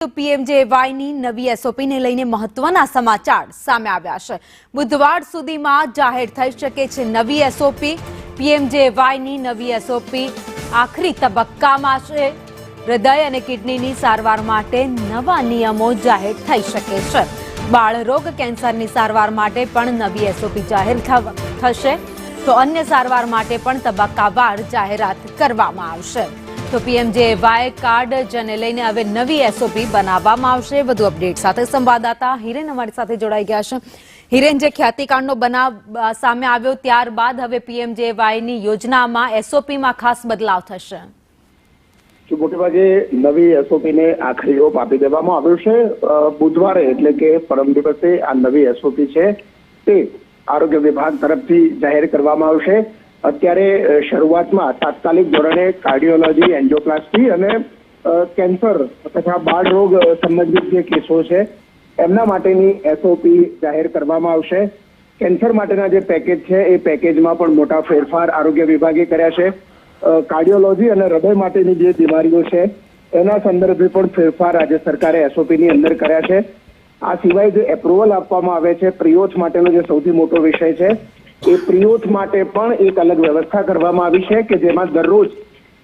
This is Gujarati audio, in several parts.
પીએમજેવાયની નવી એસઓપીને લઈને મહત્વના સમાચાર સામે આવ્યા છે। બુધવાર સુધીમાં જાહેર થઈ શકે છે નવી એસઓપી। પીએમજેવાયની નવી એસઓપી આખરી તબક્કામાં છે। હૃદય અને કિડનીની સારવાર માટે નવા નિયમો જાહેર થઈ શકે છે। બાળરોગ કેન્સરની સારવાર માટે પણ નવી એસઓપી જાહેર થશે, તો અન્ય સારવાર માટે પણ તબક્કાવાર જાહેરાત કરવામાં આવશે। તો પીએમજેવાય કાર્ડ જેને લઈને હવે નવી એસઓપી બનાવવામાં આવશે। વધુ અપડેટ સાથે સંવાદદાતા હિરેન અમારી સાથે જોડાઈ ગયા છે। હિરેન, જે ખ્યાતિકાંડનો બનાવ સામે આવ્યો ત્યારબાદ હવે પીએમજેવાયની યોજનામાં એસઓપીમાં ખાસ બદલાવ થશે। મોટે ભાગે નવી એસઓપીને આખરી ઓપ આપી દેવામાં આવ્યો છે। બુધવારે એટલે કે પરમ દિવસે આ નવી એસઓપી છે તે આરોગ્ય વિભાગ તરફથી જાહેર કરવામાં આવશે। અત્યારે શરૂઆતમાં તાત્કાલિક ધોરણે કાર્ડિયોલોજી, એન્જિયોપ્લાસ્ટી અને કેન્સર તથા બાળ રોગ સંબંધિત જે કેસો છે એમના માટેની એસઓપી જાહેર કરવામાં આવશે। કેન્સર માટેના જે પેકેજ છે એ પેકેજમાં પણ મોટા ફેરફાર આરોગ્ય વિભાગે કર્યા છે। કાર્ડિયોલોજી અને હૃદય માટેની જે બીમારીઓ છે એના સંદર્ભે પણ ફેરફાર રાજ્ય સરકારે એસઓપીની અંદર કર્યા છે। આ સિવાય જે એપ્રુવલ આપવામાં આવે છે પ્રિયોથ માટેનો જે સૌથી મોટો વિષય છે એ પ્રિયોથ માટે પણ એક અલગ વ્યવસ્થા કરવામાં આવી છે કે જેમાં દરરોજ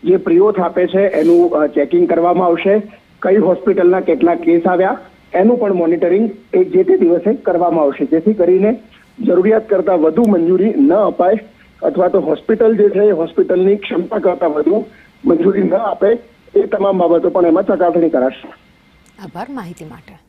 જે પ્રિયોથ આપે છે એનું ચેકિંગ કરવામાં આવશે। કઈ હોસ્પિટલના કેટલા કેસ આવ્યા એનું પણ મોનિટરિંગ એક જે તે દિવસે કરવામાં આવશે, જેથી કરીને જરૂરિયાત કરતા વધુ મંજૂરી ન અપાય અથવા તો હોસ્પિટલ જે છે એ હોસ્પિટલની ક્ષમતા કરતા વધુ મંજૂરી ન આપે, એ તમામ બાબતો પણ એમાં ચકાસણી કરાશે। આભાર માહિતી માટે।